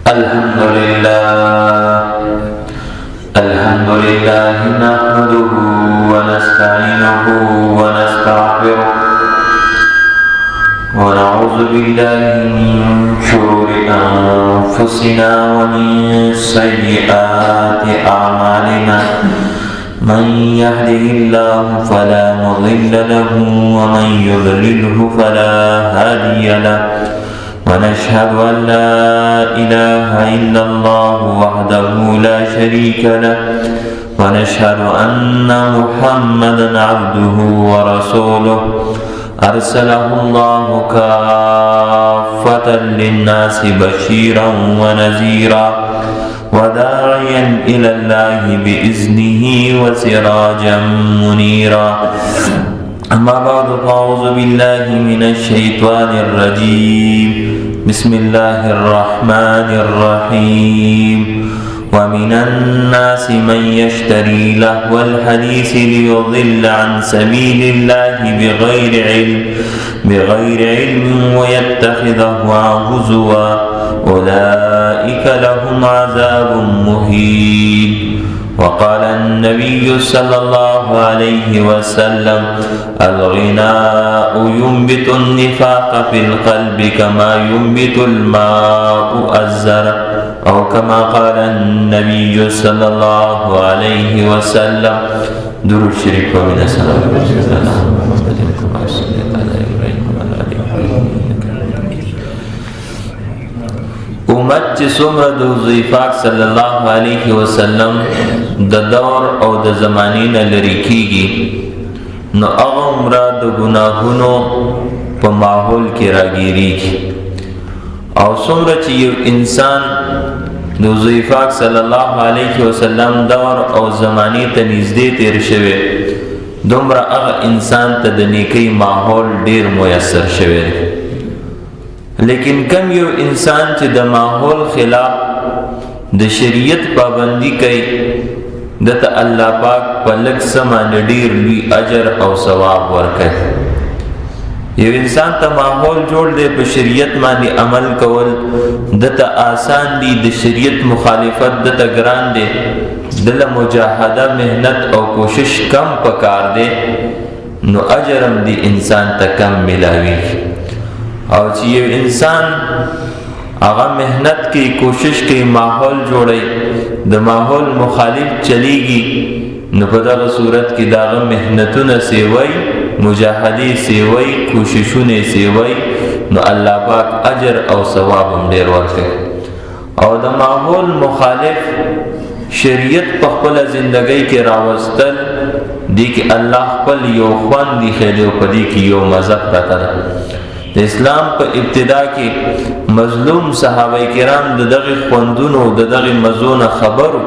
الحمد لله نحمده ونستعينه ونستغفره ونعوذ بالله من شرور أنفسنا ومن سيئات أعمالنا من يهده الله فلا مضل له ومن يضلله فلا هادي له ونشهد أن لا إله إلا الله وحده لا شريك له ونشهد أن محمدا عبده ورسوله أرسله الله كافة للناس بشيرا ونذيرا وداعيا إلى الله بإذنه وسراجا منيرا أما بعد فأعوذ بالله من الشيطان الرجيم بسم الله الرحمن الرحيم ومن الناس من يشتري لهو الحديث ليضل عن سبيل الله بغير علم ويتخذه هزوا أولئك لهم عذاب مهين وقال النبي صلى الله عليه وسلم الغناء ينبت النفاق في القلب كما ينبت الماء الزرع أو كما قال النبي صلى الله عليه وسلم. درود شریف و من السلام امت چې څومره د حضور پاک صلی الله علیه وسلم د دور او د زمانې نه لرې کیږي نو هغه عمره د ګناهونو په ماحول کې راګیریږي او څومره چې یو انسان د حضور پاک صلی الله علیه وسلم دور او زمانې ته نږدې تیر شوی دومره هغه انسان ته د نیکۍ ماحول ډیر میسر شوی. لیکن کم یو انسان چې د ماحول خلاف د شریعت پابندی کوي دته الله پاک په لږ سمان ډیر لوی اجر او ثواب ورکړي. یو انسان ته ماحول جوړ دی په شریعت باندې عمل کول دته آسان دی، د شریعت مخالفت دته ګران دی، دله مجاهده مهنت او کوشش کم پکار دی نو اجرم دی انسان ته کم ملاوي. او چې یو انسان هغه مهنت کوي کوشش کوي ماحول جوړي د ماحول مخالف چلیږي نو په دغه صورت کې دغه مهنتونه سیوي مجاهدي سیوي کوششونه سیوي نو الله پاک اجر او ثواب هم ډیر ورکړي. او د ماحول مخالف شریعت په خپل ژوندۍ کې راوستل دي کې الله خپل یو خوان دی خېلو په دې کې یو مذهب راته د اسلام په ابتدا کې مظلوم صحابه کرام د دغه خوندونو د دغه مزونه خبرو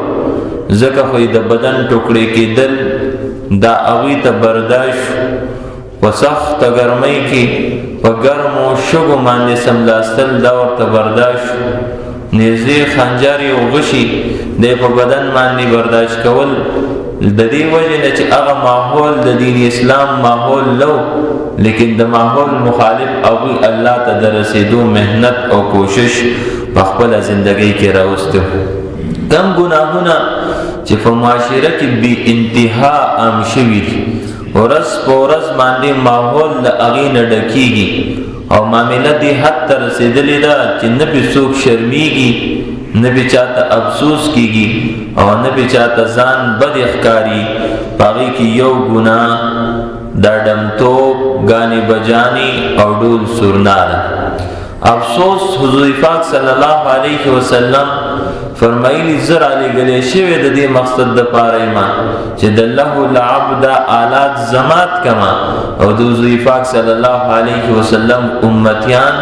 زکه خو د بدن ټوکړي کېدل دا اوی ته برداشت وسخت ګرمۍ کې په ګرمو شګو باندې سملاستل دا ورته برداشت نيزي خنجر او غشي د په بدن باندې برداشت کول د دې وجه نه چې هغه ماحول د دین اسلام ماحول لو لیکن د ماحول مخالف او الله ته درسېدو مهنت او کوشش په خپل ژوندۍ کې راوستو. کم ګناهونه چې په معاشره کې بی انتها عام شوي دي ورځ په ورځ باندې ماحول د هغې نه ډکېږي او معامله دې حد ته رسېدلې ده چې نه پې څوک شرمېږي نه پې چاته افسوس کېږي او نه پې چاته ځان بد ښکاري. په هغې کې یو ګناه دا ډمتوب گانے بجانی او ډول سرنا ده. افسوس حضور پاک صلی الله علیه وسلم فرمایلی زر علی گلی شوی د دې مقصد د پاره ما چې د الله العبد آلات زمات کما او د حضور پاک صلی الله علیه وسلم امتیان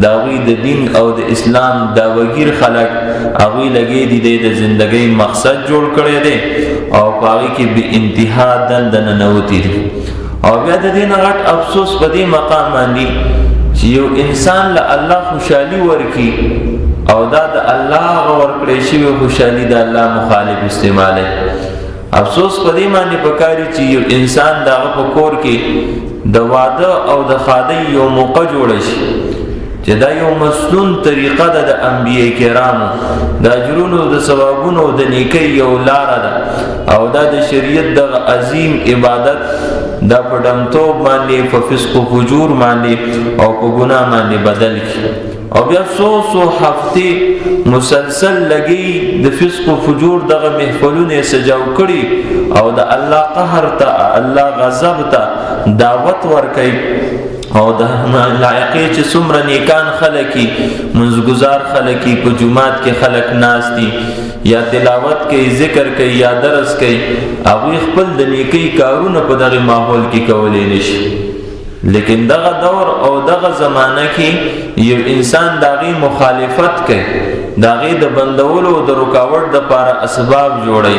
داوی د دین او د اسلام دا وګیر خلق اوی لګی دی د زندګۍ مقصد جوړ کړی دی او پاره کې به انتها دندن نوتی دی. او بیا د دې نه غټ افسوس په دې مقام باندې چې یو انسان له الله خوشحالي ورکي او دا د الله ورکړې شوی خوشحالي د الله مخالف استعماله. افسوس په دې باندې پکاري چې یو انسان دغه په کور کې د واده او د خادي یو موقع جوړ شي چې دا یو مسنون طریقه ده د انبیاء کرامو، د اجرونو د ثوابونو د نیکی یو لاره ده، او دا د شریعت د عظیم عبادت دا په ډمتوب باندې، په فسق و فجور باندې او په ګناه باندې بدل کی، او بیا سو هفته مسلسل لګي د فسق و فجور دغه محفلونه سجاو کړي، او د الله قهر ته، الله غضب ته دعوت ورکړي، او د لایقې چې څومره نیکان خلقي منځګزار خلقي په جمعات کې خلق ناس دي، یا تلاوت کوي، ذکر کوي، یا درس کوي، هغوی خپل د نیکی کارونه په دغه ماحول کې کولی نشي. لیکن دغه دور او دغه زمانه کې یو انسان دغه مخالفت کوي، دغه د بندولو او د رکاوټ د لپاره اسباب جوړي،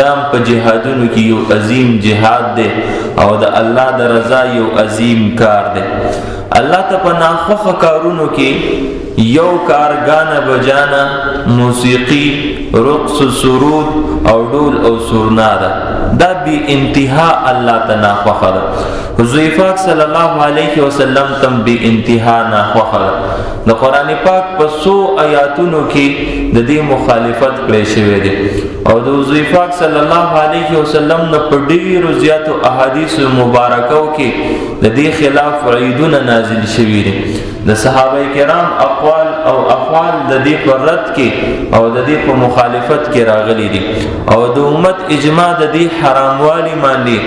دام په جهادونو کې یو عظیم جهاد دی، او د الله د رضا یو عظیم کار دی. الله ته په ناخوخه کارونو کې یو کارګانه بجانا، موسیقي، رقص، سرود او ډول او سورنا ده، دا بی انتها الله ته ناخوخه ده. حضور پاک صلی الله علیه وسلم تم بی انتها ناخوخه ده. د قرآن پاک په 100 آیاتونو کې د دې مخالفت کړی شوی دی، او د حضور پاک صلی الله علیه وسلم نه په ډیرو زیاتو احادیث مبارکو کې د دې خلاف وعیدونه نازل شوي دي. د صحابه کرام اقوال او افعال د دې پر رد کې او د دې په مخالفت کې راغلي دي، او د امت اجماع د دې حراموالي باندې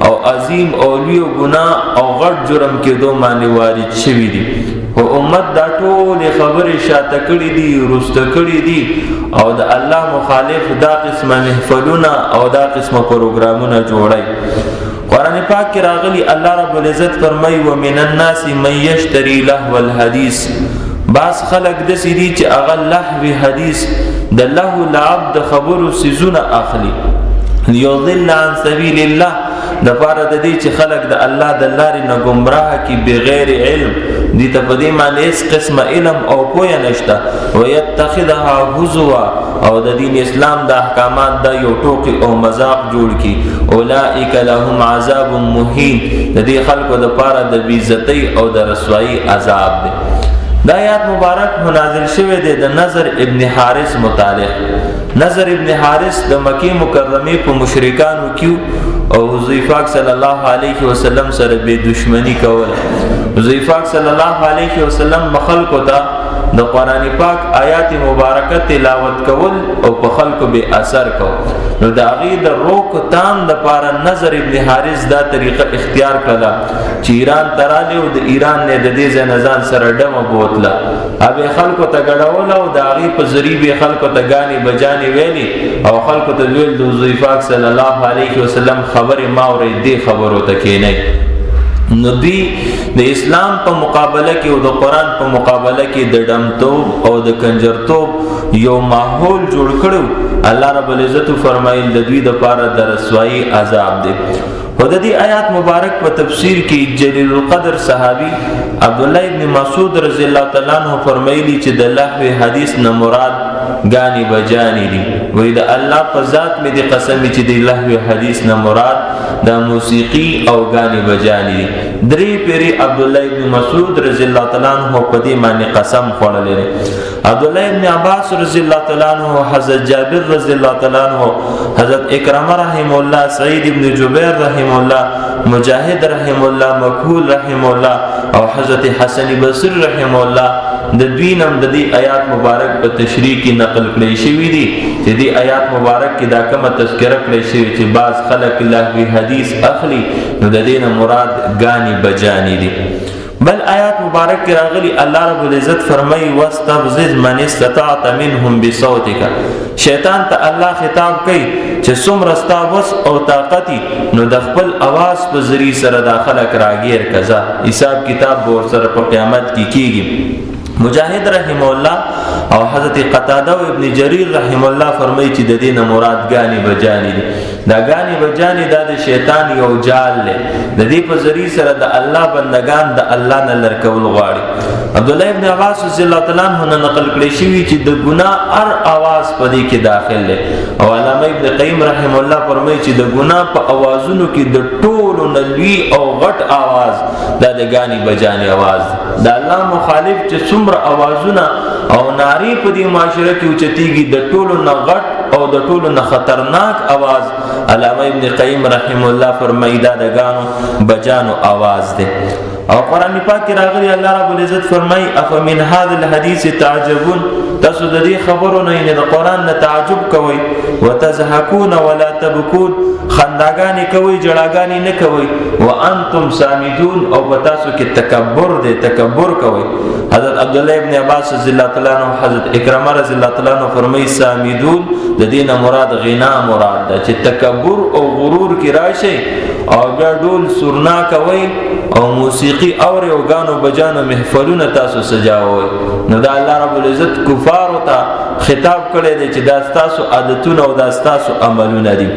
او عظیم او لوی ګناه او غټ جرم کې دوه باندې وارد شوي دي. او امت دا ټول خبرې شاته کړي دي، رسته کړي دي، او د الله مخالف دا قسمه محفلونه او دا قسمه پروګرامونه جوړي. قرآن پاک کې راغلي الله رب العزت فرمایي ومن الناس من يشتري لهو الحديث، بعض خلق داسې دي چې هغه لهو حدیث د لهو لعب د خبرو سيزونه اخلي، ليضل عن سبيل الله، د پاره د دې چې خلق د الله د لارې نه گمراه کی بغیر علم، دي ته په دې معنی هیڅ قسمه علم او پوهه نشته، ويتخذها هزوا، او د دین اسلام د احکامات د یو ټوکی او مذاق جوړ کی. اولئک لهم عذاب مهین، د دې خلکو د پاره د بیزتی او د رسوایی عذاب دی. دا آیات مبارک نازل شوه دی د نضر ابن حارث متعلق. نضر ابن حارث د مکی مکرمه په مشرکانو کیو، او حضور پاک صلی الله علیه وسلم سره به دشمنی کوله. حضور پاک صلی الله علیه وسلم مخلق ته د قرآن پاک آیات مبارکه تلاوت کول او په خلکو به اثر کو، نو د هغې د روک تام د پاره نضر ابن حارث دا طریقه اختیار کړه چې ایران ته رالی، او د ایران نه د دې ځای نه ځان سره ډمه بوتله، هغې خلکو ته ګډوله، او د هغې په ذریعې به خلکو ته ګانې بجانې ویلې، او خلکو ته ویل د حضور پاک صلی الله علیه وسلم خبرې ما اورئ، دې خبرو ته کښېنئ. نو دوی د اسلام په مقابله کې او د قرآن په مقابله کې د ډمتوب او د کنجرتوب یو ماحول جوړ کړو. الله رب العزت فرمایل د دوی د پاره د رسوایی عذاب دی. او د دې آیات مبارک په تفسیر کې جلیل القدر صحابي عبد الله ابن مسعود رضی الله تعالی عنہ فرمایلی چې د لهو حدیث نه مراد غانی بجانی دي، وې د الله په ذات مې د قسم چې د لهو حدیث نه مراد د موسیقي او غانی بجانی دي. درې پیری عبد الله ابن مسعود رضی الله تعالی عنہ په دې باندې قسم خوړلې. عبد الله ابن عباس رضی الله تعالی عنہ، حضرت جابر رضی الله تعالی عنہ، حضرت اکرمه رحم الله، سعید ابن جبیر رحم الله، مجاهد رحم الله، مکحول رحم الله، او حضرت حسن بصری رحم الله د دوینم د دې آیات مبارک په تشریح کې نقل کړی شوی دی چې دې آیات مبارک کې دا کومه تذکرہ کړی شوی چې بعض خلک لهوی حدیث اخلي، نو د دې نه مراد غانی بجانی دي. بل آیات مبارک کې راغلی الله رب العزت فرمایي واستفزز من استطعت منهم بصوتك، شیطان ته الله خطاب کوي چې څومره ستا وس او طاقت نو د خپل आवाज په ذریعہ سره داخله راګیر کزا، حساب کتاب ور سره په قیامت کې کیږي. مجاهد رحم الله او حضرت قتاده و ابن جریر رحم الله فرمایي چې د دې نه مراد غانی بجانی دي. دا غانی بجانی دا د شیطان یو جال له د دې په ذریعہ سره د الله بندگان د الله نه لړکول غواړي. عبد الله ابن عباس رضی الله تعالی عنہ نقل کړی شوی چې د ګناه هر आवाज پدې کې داخل دی او علامه ابن قیم رحم الله فرمایي چې د ګناه په आवाजونو کې د ټولو نلوي او غټ आवाज د غاني بجاني आवाज د الله مخالف چې څومره आवाजونه او ناری په دې معاشره کې اوچتيږي د ټولو نه غټ او د ټولو نه خطرناک आवाज علامه ابن قیم رحم الله فرمایي دا د غانو بجانو आवाज دی او قرآن پاک کې راغلي الله رب العزت فرمایي افمن هذا الحديث تعجبون تاسو د دې خبرونو نه د قرآن نه تعجب کوئ وتضحكون ولا تبكون خنداګانی کوي جړاګانی نه کوي وانتم سامدون او تاسو کې تکبر کوي حضرت عبد الله ابن عباس رضی الله تعالی عنہ حضرت اکرمه رضی الله تعالی عنہ فرمایي سامدون د دې نه مراد غنا مراد ده چې تکبر او غرور کې راشي او بیا ډول سرنا کوي او موسیقي اور او غانو بجانو محفلونه تاسو سجاوي نو دا الله رب العزت کفار ته خطاب کړی دی چې دا تاسو عادتونه او دا تاسو عملونه دي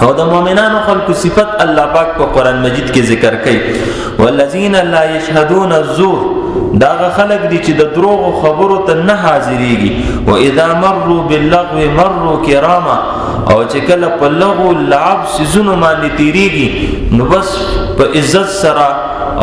او د مؤمنانو خلقو صفت الله پاک په قران مجید کې ذکر کوي والذین لا یشهدون الزور دا خلق دي چې د دروغ خبرو ته نه حاضرېږي و اذا مروا باللغو مروا کراما او چې کله په لغو لعب سيزونو باندې تیریږي نو بس په عزت سره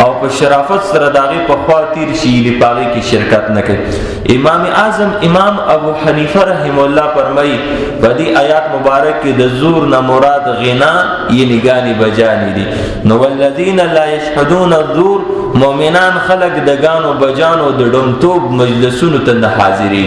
او په شرافت سره داغه په خوا تیر شي لپاره کې شرکت نه کوي امام اعظم امام ابو حنیفه رحم الله فرمایي په دې آیات مبارک کې د زور نه مراد غنا یې نگانی بجانی دي نو والذین لا یشهدون الزور مؤمنان خلق دگانو بجانو د ډمتوب مجلسونو ته نه حاضري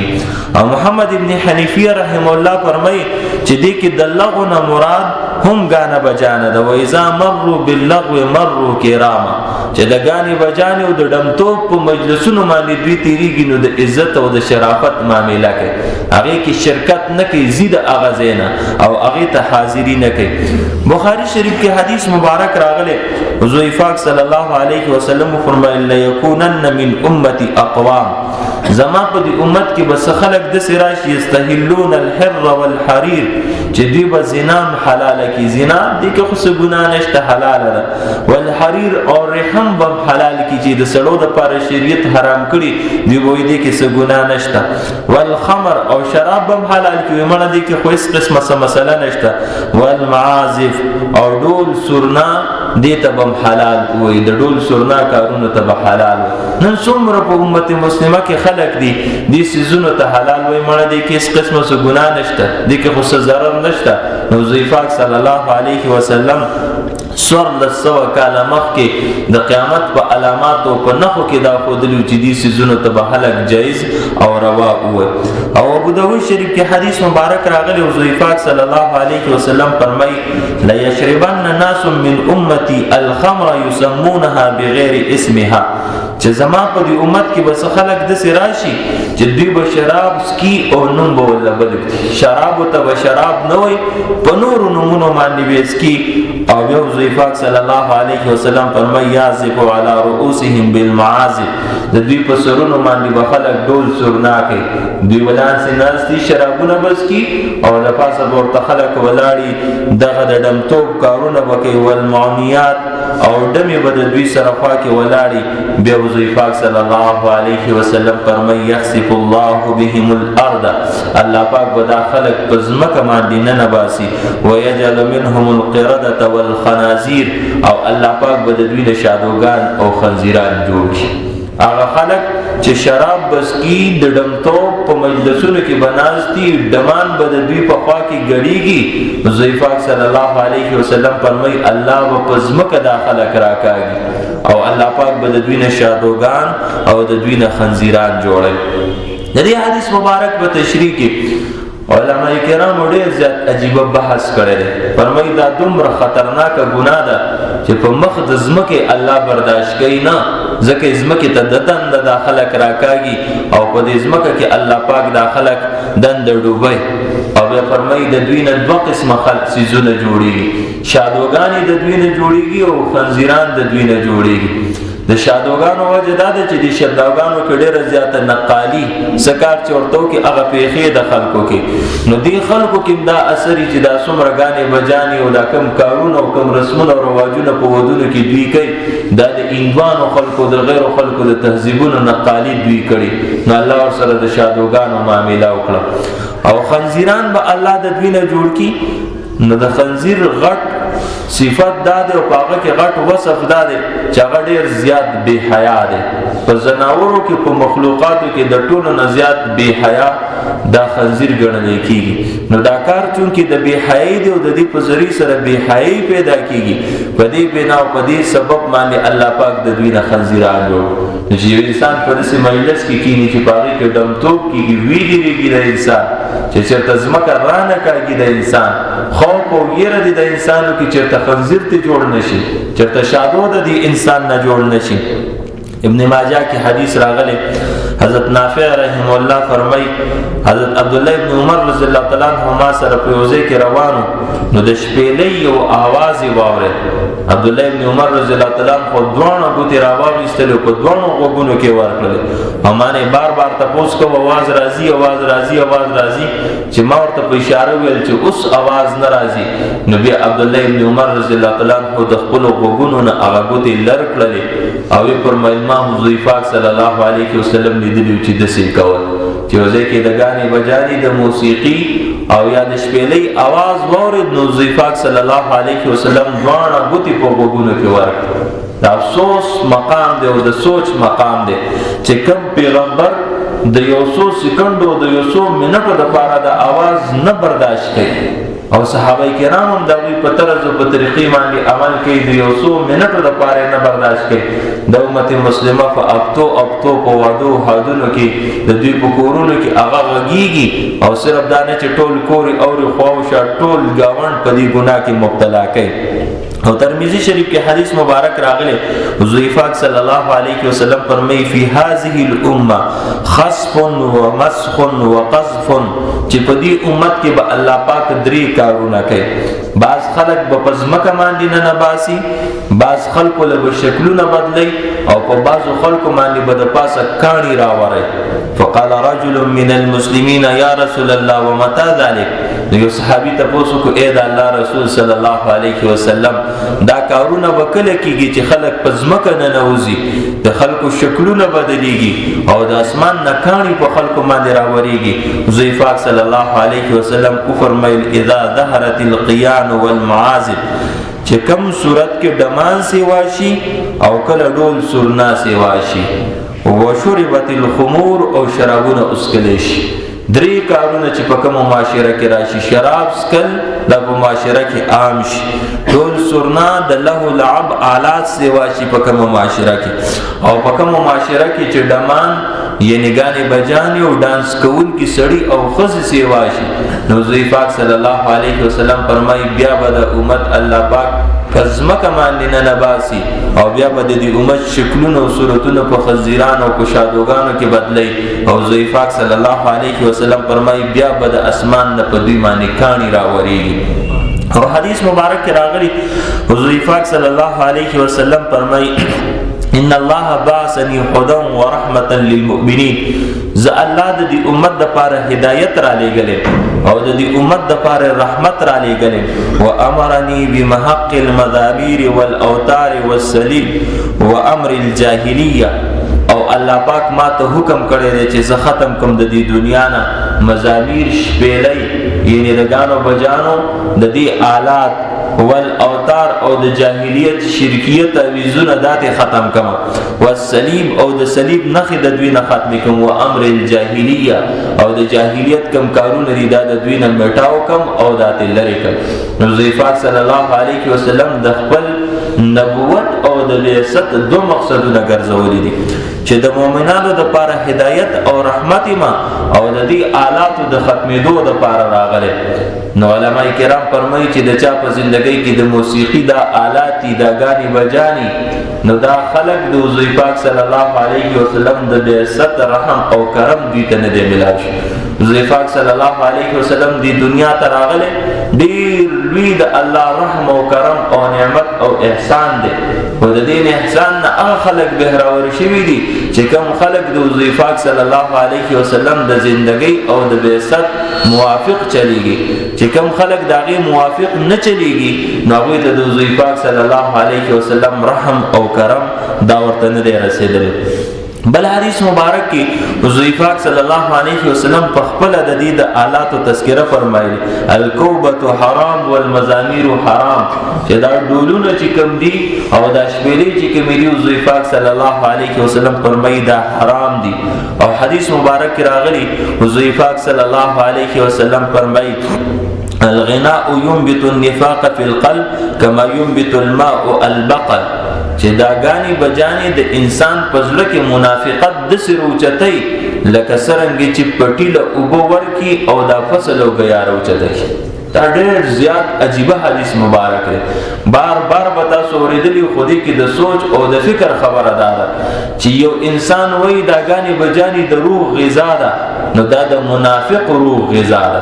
او محمد ابن حنیفیه رحم الله فرمایي چې دې کې د لغو نه مراد هم غانه بجانه ده و اذا مروا باللغو مروا کراما چې د غاني بجانه او د ډمتوب په مجلسونو باندې دوی تیریږي نو د عزت او د شرافت معاملې کوي هغه کې شرکت نه کوي زید اغازینا او هغه ته حاضری نه کوي بخاری شریف کې حدیث مبارک راغله حضور پاک صلی الله علیه وسلم فرمایله یکونن من امتی اقوام زما په دې امت کې بس خلق د سراش یستحلون الحر والحرير چې دوی به زنا حلال کی زنا دې کې خو څه ګناه نشته حلال ده والحرير او رحم به حلال کی چې د سړو د پر شریعت حرام کړي دی وې دې کې څه ګناه نشته والخمر او شراب به حلال کی مړه دې کې خو هیڅ قسمه مسله نشته والمعازف او ډول سرنا دې ته به حلال وې د ډول سرنا کارونه ته به حلال نن څومره په امت مسلمه کې خلق دي دې سيزونو ته حلال وې مړه دې کې هیڅ قسمه څه ګناه نشته دې کې خو څه ضرر نشته نو زیفاق صلی الله علیه وسلم سور لسو کاله مخکې د قیامت په علامات او په نخو کې دا خودلو چې دې سيزونو ته به حلق جایز او روا وي او ابو داود شریف کې حدیث مبارک راغلی او زیفاق صلی الله علیه وسلم فرمایي لا یشربن ناس من امتي الخمر يسمونها بغیر اسمها چې زما په دې امت کې بس خلق د سراشي چې دوی به شراب سکي او نوم به ولا بل شراب ته به شراب نه وي په نور نومونو باندې وسکي او یو زیفاق صلی الله علیه وسلم فرمایي یعزف علی رؤوسهم بالمعازف د دوی په سرونو باندې به خلق ډول سرنا کوي دوی ولان سیناستي شرابونه بس کی او د پاسه ورته خلق ولاړي دغه د دمتوب کارونه وکي والمعنیات او دمه بد دوی سره خوا کې ولاړي بیا زیفاق صلی الله علیه وسلم فرمایي یخسف الله بهم الارض الله پاک بدا خلق پزمکه باندې نه نباسي ويجعل منهم القرده والخنازير او الله پاک بد دوی له شادوغان او خنزیران جوړ کړي هغه خلق چې شراب بس کی د ډمتوب په مجلسونو کې بناستي دمان بد دوی په خوا کې غړيږي زیفاق صلی الله علیه وسلم فرمایي الله و پزمکه داخله راکاږي او الله پاک بد دوی نه شادوغان او د دوی نه خنزیران جوړي د دې حدیث مبارک په تشریح کې علماء کرام ډېر زیات عجیب بحث کړی دی فرمایي دا دومره خطرناک ګناه ده چې په مخ د ځمکې الله برداشت کوي نه ځکه ځمکې ته د دند داخله راکاږي او په دې ځمکه کې الله پاک داخله دند ډوبي او بیا فرمایي د دوی نه دوه قسمه خلق سيزونه جوړيږي شادوغانی د دوی نه جوړيږي او خنزیران د دوی نه جوړيږي د د شادوګانو وجه دا ده چې د شادوګانو کې ډېره زیاته نقالي سکار چې ورته کې هغه پیښې د خلکو کې نو دی خلکو کې دا اثرې چې دا څومره غانې بجانې او دا کم کارونه او کم رسمونه او رواجونه په ودونو کې دوی کوي دا د ایندوانو خلکو د غیرو خلکو د تهذیبونو نقالي دوی کړي نو الله ورسره د شادوګانو معامله وکړه او خنزیران به الله د دوی نه جوړ کی نو د خنزیر غټ صفت دا ده او هغه کې غټ وصف دا ده چې هغه ډیر زیات بے حیا ده په زناورو کې په مخلوقاتو کې د ټولو نه زیات بے حیا دا خنزیر ګڼل کېږي نو دا کار چونکې د بے حیاي دی او د دې په ذریعہ سره بے حیاي پیدا کېږي په دې بنا او په دې سبب باندې الله پاک د دوی نه خنزیران جوړ چې یو انسان په دې مجلس کې کېني چې پاره کې دمتوب کېږي ویلېږي د انسان چې چېرته ځمکه رانه کاږي د انسان خوف او یره د انسانو کې چېرته خنزیر ته جوړ نشي چېرته شادو د دې انسان نه جوړ نشي ابن ماجه کی حدیث راغله حضرت نافع رحم الله فرمای حضرت عبد الله ابن عمر رضی الله تعالی عنهما سره په یوځای کې روانو نو د شپېلې یو आवाज واورید عبد الله ابن عمر رضی الله تعالی عنہ دوه غوتی راوېستل په دوه غوګونو کې ورکړل امانه بار بار تاسو کو आवाज راځي چې ما ورته په اشاره ویل چې اوس आवाज ناراضي نبی عبد الله ابن عمر رضی الله تعالی عنہ د خپل غوګونو نه هغه غوتی لر کړل او فرمایل ما حضور پاک صلی الله علیه وسلم لیدلی چې د سې کول چې وځي کې د غانې بجاني د موسیقي او یا د شپېلې आवाज وورد نو حضور پاک صلی الله علیه وسلم ځوان غوتی په غوګونو کې ورکړ دا افسوس مقام دی او د سوچ مقام دی چې کوم پیغمبر د یو څو سکندو د یو څو منټو لپاره د आवाज نه برداشت کوي او صحابه کرام هم د وی په طرز او په طریقې باندې عمل کوي د یو څو منټو لپاره نه برداشت کوي د امت مسلمه په اپتو په وادو حدونو کې د دوی په کورونو کې هغه غږیږي او صرف دا نه چې ټول کوري او خواوشا ټول گاوند په دې ګناه کې مبتلا کوي او ترمذی شریف کې حدیث مبارک راغله حضور پاک صلی الله علیه وسلم فرمایي فی هذه الامه خسف ومسخ وقذف چې په دې امت کې به الله پاک درې کارونه کوي بعض خلک به پزمکه باندې نه نباسي بعض خلک له شکلونه بدلی او په بعضو خلکو باندې به د پاسه کاڼي راوړي فقال رجل من المسلمين يا رسول الله ومتى ذلك یو صحابي تاسو کو اې د الله رسول صلی الله علیه وسلم دا کارونه وکړه کیږي چې خلک پزمکه نه نوځي د خلکو شکلونه بدليږي او د اسمان نه کاڼي په خلکو باندې راوړيږي حضور پاک صلی الله علیه وسلم کو فرمایل اذا ظهرت القيان والمعازف چې کوم صورت کې دمان سی واشي او کله ډول سرنا سی واشي وشربت الخمور او شرابونه اسکلیش درې کارونه چې په کوم معاشره کې راشي شراب سکل د معاشره کې عام شي ټول سرنا د له لعب آلات سی واشي په کوم معاشره کې او په کوم معاشره کې چې دمان یعنی غانې بجاني او ډانس کول کی سړی او خزي سی واشي نو حضور پاک صلی الله علیه وسلم فرمایي بیا به د امت الله پاک کزمکه باندې نه نباسي او بیا به د امت شکلونو او صورتونو په خزیرانو او شادوګانو کې بدلی او حضور پاک صلی الله علیه وسلم فرمایي بیا به د اسمان نه په دوی باندې کاڼي راوړيږي او حدیث مبارک کې راغلی حضور پاک صلی الله علیه وسلم فرمایي ان الله بعثني هدى ورحمه للمؤمنين ز الله د دې امت د پاره هدایت را لېګلې او د دې امت د پاره رحمت را لېګلې و امرني بمحق المذابير والاوتار والسليب وامر الجاهليه او الله پاک ما ته حکم کړی دی چې زه ختم کوم د دې دنیا نه مزامیر شپېلې یعنی رګانو بجانو د دې آلات والاوتار او د جاهلیت شرکیت اویزونه داته ختم کما والصلیب او د صلیب نخې د دوی نه ختم کوم او امر الجاهلیه او د جاهلیت کم کارونه لري د دوی نه میټاو کم او داته لری کم نو ضیفات صلی الله علیه وسلم د خپل نبوت او د لیاست دو مقصدونه ګرځولې دي چې د مؤمنانو د لپاره هدایت او رحمت ما او د دې آلاتو د ختمېدو د لپاره راغله نو علماء کرام فرمایي چې د چا په ژوندۍ کې د موسیقي د آلات د غاني بجاني نو دا خلق د حضور پاک صلی الله علیه وسلم د لیاست رحم او کرم دوی ته نه دی ملاوي حضور پاک صلی الله علیه وسلم د دنیا ته راغله ډیر لوی د الله رحم او کرم او نعمت او احسان دی. او د دې احسان نه هغه خلک بهراور شوي دي چې کوم خلک د حضور پاک صلی الله علیه وسلم د زندګۍ او د بعثت موافق چلیږي. چې کوم خلک د هغې موافق نه چلیږي نو هغوی ته د حضور پاک صلی الله علیه وسلم رحم او کرم دا ورته نه دی رسېدلی. بل حدیث مبارک کې حضور پاک صلی الله علیه وسلم په خپل د دې د آلات تذکره فرمایي الکوبۃ حرام والمزامیر حرام، چې دا ډولونه چې کوم دي او دا شپېلې چې کوم دي حضور پاک صلی الله علیه وسلم فرمایي دا حرام دي. او حدیث مبارک کې راغلي حضور پاک صلی الله علیه وسلم فرمایي الغناء ينبت النفاق في القلب كما ينبت الماء البقل، چې دا غاني بجاني د انسان په زړه کې منافقت د سروچتای لکه سرنګ چې پټیله اوبو ورکی او دا فصل او غیار اوچتای. دا ډېر زیات عجیبه حدیث مبارک دی. بار بار بتا سوریدلی خودی کې د سوچ او د فکر خبره ده چې یو انسان وای دا غاني بجاني د روح غذا ده، نو دا د منافق روح غذا ده،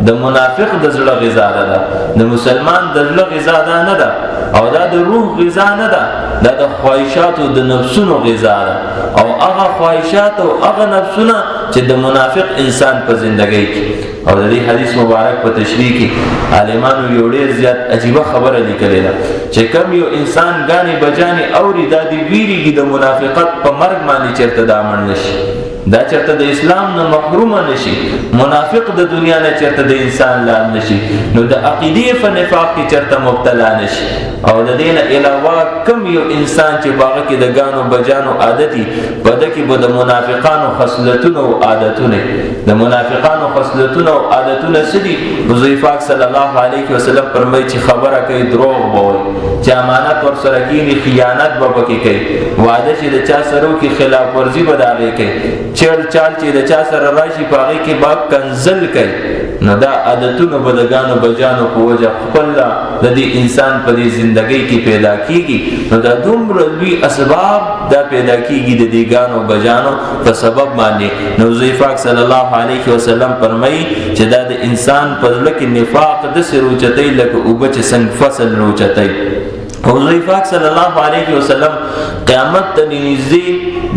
د منافق د زړه غذا ده، د مسلمان د زړه غذا ده نه ده، او دا د روح غذا نه ده، دا د خواهشاتو د نفسونو غذا ده. او هغه خواهشات او هغه نفسونه چې د منافق انسان په زندګۍ کې. او د دې حدیث مبارک په تشریح کې عالمانو یو ډېر زیات عجیبه خبره لیکلې ده چې کوم یو انسان غاني بجاني اوري دا دی ویریږي د منافقت په مرګ باندې چرته دا مړ نشي، دا چرته د اسلام نه محروم نشي، منافق د دنیا نه چرته د انسان لاندې نشي، نو د عقیدې په نفاق کې چرته مبتلا نشي. او د دې نه علاوه کوم یو انسان چې باغ کې د غانو بجانو عادتي بده کې به د منافقانو خصلتونه او عادتونه، د منافقانو خصلتونه او عادتونه سدي. حضور پاک صلی الله علیه وسلم فرمایي چې خبره کوي دروغ بوي، چې امانت ورسره کینی خیانت به پکې کوي، وعده چې د چا سره کې خلاف ورزي به داغه کوي، چل چال چې د چا سره راشي پاغي کې با کنزل کوي. نو دا عادتونه بدګانو بجانو په وجه خپل د دې انسان په دې ژوندۍ کې پیدا کیږي. نو دا دومره لوی اسباب دا پیدا کیږي د دې ګانو بجانو په سبب باندې. نو حضور پاک صلی الله علیه وسلم فرمایي چې دا د انسان په ځل کې نفاق د سروچتای لکه او بچ څنګه فصل روچتای. حضور پاک صلی الله علیه وسلم قیامت ته نږدې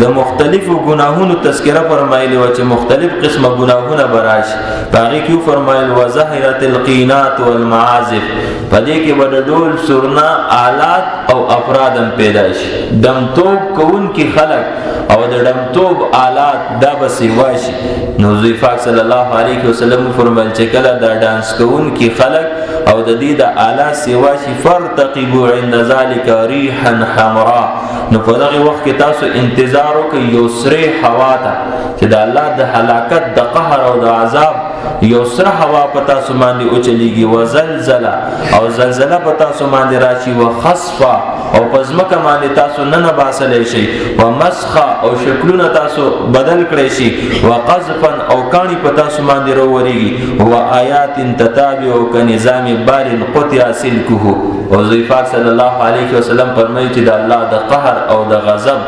د مختلفو گناهونو تذکرہ فرمایلی و چې مختلف قسمه گناهونه براشي. باقي کیو فرمایل وظاهرت القینات والمعازف، پدې کې بدډول سرنا آلات او افرادم پیدا شي. دمتوب کون کی خلق او د دمتوب آلات دا بسې واشي. نو حضور پاک صلی الله علیه وسلم فرمایل چې کله دا ډانس کون کی خلق او د دې د آلات سیواشي فرتقبوا عند ذلك ريحا حمراء، نو په دغه وخت کې تاسو انتظار وکړئ یو سره هوا ته چې د الله د هلاکت د قهر او د عذاب یو سره هوا په تاسو باندې او چلیږي. وزلزله او زلزله په تاسو باندې راشي، وخسفه او پزمکه باندې تاسو نه باسلې شي، ومسخه او شکلونه تاسو بدل کړئ شي، وقذفا او کانی په تاسو باندې وروړي، وآیات تتابع کنظام بار قطع سلكه. او حضور پاک صلی الله علیه وسلم فرمایي چې د الله د قهر او د غضب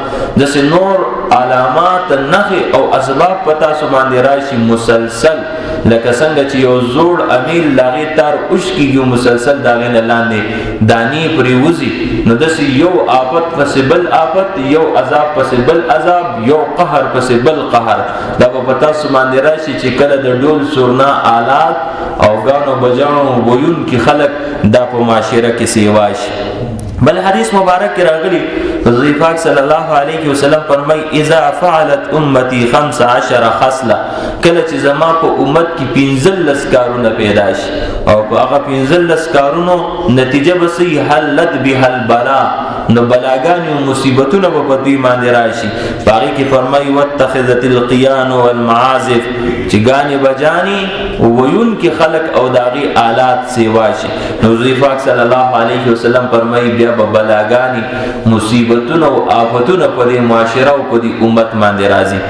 د نور علامات نخي او اسباب پتا سو باندې راشي مسلسل، لکه څنګه چې یو زوړ امیل لاغي تار اوش کیږي مسلسل داغه نه لاندې دانی پریوزي. نو دس یو آفت پسبل آفت، یو عذاب پسبل عذاب، یو قهر پسبل قهر، دا پتا سو باندې راشي چې کله د ډول سورنا آلات او غانو بجانو ويون کی خلق دا په معاشره کې سیواش. بل حدیث مبارک کې راغلی حضور پاک صلی الله علیه وسلم فرمای اذا فعلت امتی 15 خصله، کله چې زما په امت کې 15 کارونه پیدا شي او په هغه 15 کارونو نتیجه به سي حلت به البلا، نو بلاګان او مصیبتونه په دې باندې راشي. باقي کې فرمای واتخذت القيان والمعازف، چې غاني بجاني ويون کې خلق او داغي آلات سیواشي. حضور پاک صلی الله علیه وسلم فرمای بیا به بلاګانی مصیبتونه او آفتونه په دې معاشره او په دې امت باندې راځي.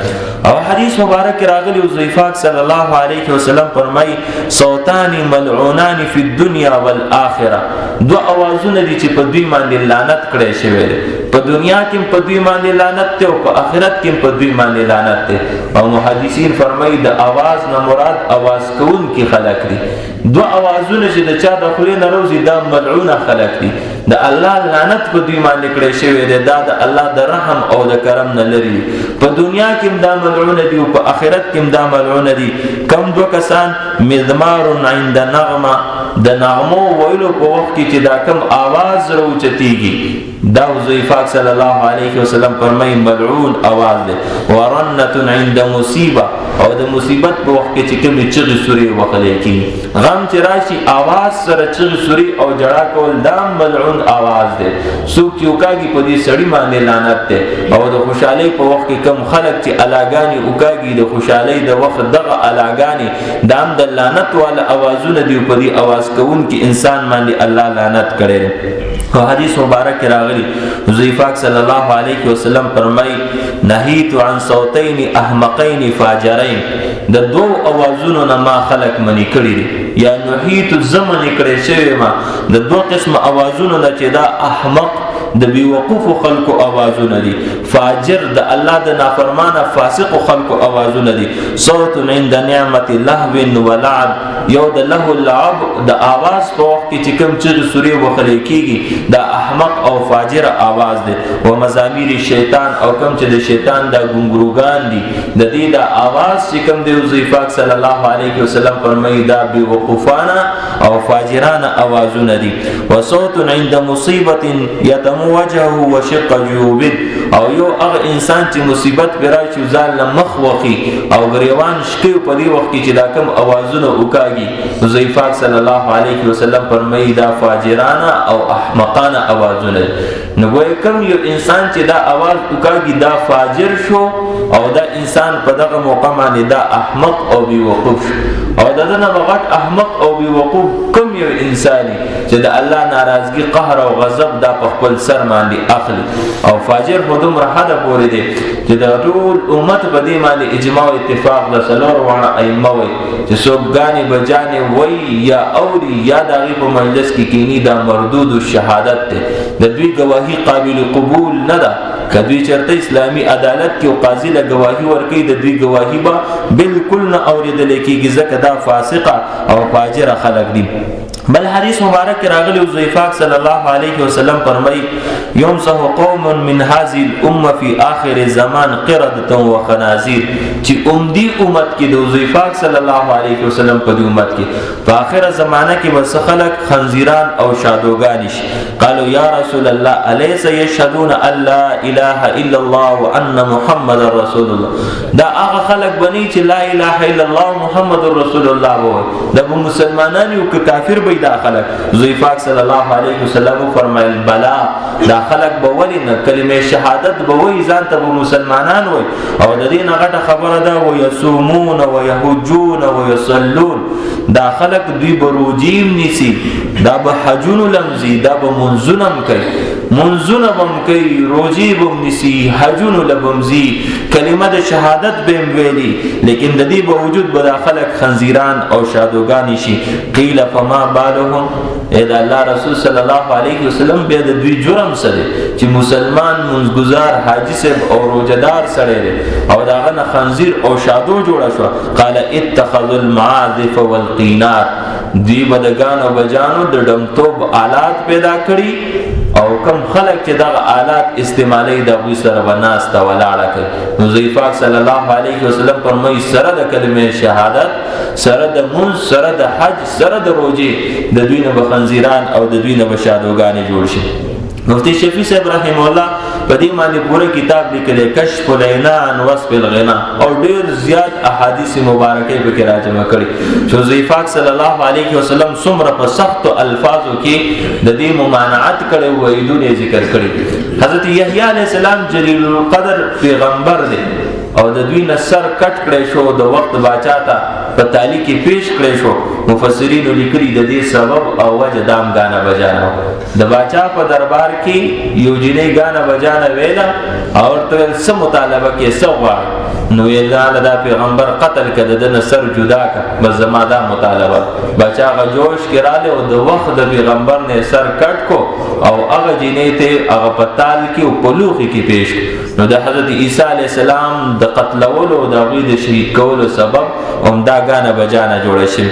او حدیث مبارک راغلی حضور پاک صلی الله علیه وسلم فرمای صوتان ملعونان فی الدنيا والآخرة، دو اوازونه دي چې په دوی باندې لعنت کړي شوی دی. په دنیا کې په دوی باندې لعنت ته او په آخرت کې په دوی باندې لعنت ته. او محدثین فرمایي د आवाज نه مراد आवाज کون کی خلق دي. دو आवाजونه چې د چا د خولې نه روزي دا ملعون خلق دي. د الله لعنت په دوی باندې کړی شوی دی. دا د الله د رحم او د کرم نه لري. په دنیا کې دا ملعون دي او په آخرت کې دا ملعون دي. کم دو کسان مزمار عند نغمه د نغمو ویلو په وخت کې چې دا کم आवाज راوچتيږي دا حضور پاک صلی الله علیه وسلم فرمایي ملعون आवाज ده. ورنه عند مصیبه او د مصیبت په وخت کې چې کوم چغې سوري وکړي کی غم چې راشي आवाज سره چغې سوري او جړا کول دا ملعون आवाज ده. څوک یو کاږي په دې سړی باندې لعنت ده. او د خوشحالي په وخت کې کم خلک چې الاګانی وکاږي د خوشحالي د وخت دغه الاګانی دام د لعنت والا आवाजونه دی په دې आवाज کوون کې انسان باندې الله لعنت کړي. او حدیث مبارک راغلی حضور پاک صلی الله علیه وسلم فرمای نهیت عن صوتین احمقین فاجرین د دو اوازونو نه ما خلق منی کړی دي یا نهیت زمن کړی شوی ما د دو قسم اوازونو نه چې دا احمق د بی وقوف خلقو اوازونه دي فاجر د الله د نافرمانه فاسق خلقو اوازونه دي. صوت عند نعمت لهو ولعب یو د له اللعب د आवाज په وخت کې چې کوم چې سوري وخلې کیږي دا احمق او فاجر आवाज دي. او مزامیر شیطان او کوم چې د شیطان د ګونګروګان دي د دې د आवाज چې کوم دی حضور پاک صلی الله علیه وسلم فرمایي دا بی وقوفانه او فاجرانه اوازونه دي. وصوت عند مصیبه یتم وجهه وشق جیوبه او یو هغه انسان چې مصیبت پر راشي ځان مخ وخی او غریوان شکی په دې وخت کې چې دا کوم اوازونه وکاږي حضور پاک صلی الله علیه وسلم فرمایي دا فاجرانه او احمقانه اوازونه. نو ګویا کوم یو انسان چې دا आवाज وکاږي دا فاجر شو او دا انسان په دغه موقع باندې دا احمق او بی وقوف او دغه بغټ احمق او بی وقوف کوم یو انساني چې د الله ناراضگی قهر او غضب دا په خپل سر باندې اخلي. او فاجر خودم راحته پورې دي چې د ټول امت په دې باندې اجماع او اتفاق د سلور وانه ائمه وي چې صوبګانی بجانه وای یا اوري یا دغه په مجلس کې کینی دا مردود الشهادت ته د دوی گواهی قابل قبول نه ده. کدوی چرته اسلامی عدالت کې او قاضي له گواهی ورکړي د دوی گواهی به بالکل نه اوریدل کېږي ځکه دا فاسقه او فاجر خلق دي. بل حدیث مبارک راغلی حضور پاک صلی الله علیه وسلم فرمای یمسح قوم من هذه الامه فی آخر الزمان قردة وخنازیر چې امدی امت کې د حضور پاک صلی الله علیه وسلم په امت کې په آخر زمانه کې وس خلق خنزیران او شادوغان شي. قالوا یا رسول الله الیس یشهدون ان لا اله الا الله وان محمد رسول الله دا هغه خلق بنی چې لا اله الا الله محمد رسول الله وو د مسلمانانو او کافر دا خلق. حضور پاک صلی الله علیه وسلم فرمایل بلا دا خلق به ولنه کلمه شهادت به وای ځان ته مسلمانان وای او د دې نه غټه خبره ده و یصومون و یحجون و یصلون دا خلق دوی بروجیم نیسی دا به حجون لمزی دا به منزونم کوي منزونه بم کوي روجی بم نیسی حجون لبمزی کلمه د شهادت بهم ویلی لیکن د دې په وجود به دا خلق خنزیران او شادوغان شي. قیل فما بالهم اذا الله رسول صلی الله علیه وسلم به د دوی جرم سره چې مسلمان منځګزار حاجی صاحب او روزدار سره او داغه خنزیر او شادو جوړه شو. قال اتخذوا المعازف والقینار دی بدگان او بجانو د ډمتوب آلات پیدا کړي او کم خلق چې دغه آلات استعمالي د ابو سره بناسته ولاړه کوي. حضور پاک صلی الله علیه وسلم فرمایي سره د کلمه شهادت سره د منځ سره د حج سره د روزي د دوی نه بخنزیران او د دوی نه بشادوګانی جوړ شي. مفتی شفیع صاحب رحم الله په دې باندې پوره کتاب لیکلی کشف العنا عن وصف الغنا او ډیر زیات احادیث مبارکه به کې راجمع کړي چې حضور پاک صلی الله علیه وسلم څومره په سخت الفاظو کې د دې ممانعت کړي او ایدونه ذکر کړي. حضرت یحیی علیہ السلام جلیل القدر پیغمبر دی او د دوی نصر کټ کړي شو د وخت باچا ته په تالی کې پیش کړي شو. مفسرین لیکلي د دې سبب او وجه دام غانا بجانا د باچا په دربار کې یو جنې غانا بجانا ویلا او ته سم مطالبه کې سوغه نو یې دا پیغمبر قتل کړه د نصر جدا کا بس زماده مطالبه بچا غ جوش کړه او د وخت د پیغمبر نه سر کټ کو او هغه جنې ته هغه پتال کې او پلوخي کې پیش نو د حضرت عیسی علی السلام د قتلولو او د غوی د شهید کولو سبب همدا غانه بجانه جوړه شي.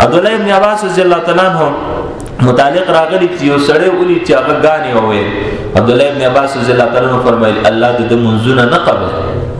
عبد الله ابن عباس رضی الله تعالی عنہ متعلق راغلی چې یو سړی ولي چې هغه غانې وویل. عبد الله ابن عباس رضی الله تعالی عنہ فرمایل الله د منځونه نه قبل.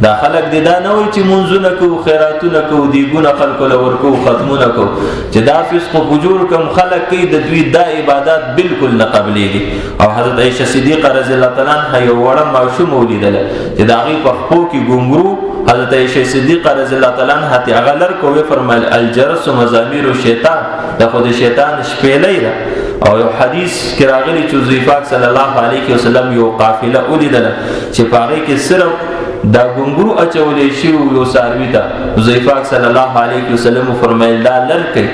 دا خلق د دا نه وي چې منځونه کو خیراتونه کو دیګونه خلکو لور کو ختمونه کو چې دا فسق او فجور کوم خلق کوي د دوی دا عبادت بالکل نه قبليږي. او حضرت عائشہ صدیقہ رضی الله تعالی عنها یو وړه ماشوم ولیدل چې دا غي په خپو کې ګونګرو حضرت عائشہ صدیقہ رضی الله تعالی عنها ته غلر کوي فرمایل الجرس مزامیر الشیطان دا خود شیطان شپېلې ده. او یو حدیث کې راغلی چې حضرت صلی الله علیه وسلم یو قافله ولیدل چې پاره کې صرف دا ګنګرو اچولې شی یو ساروی ته حضرت صلی الله علیه وسلم فرمایل دا لړکې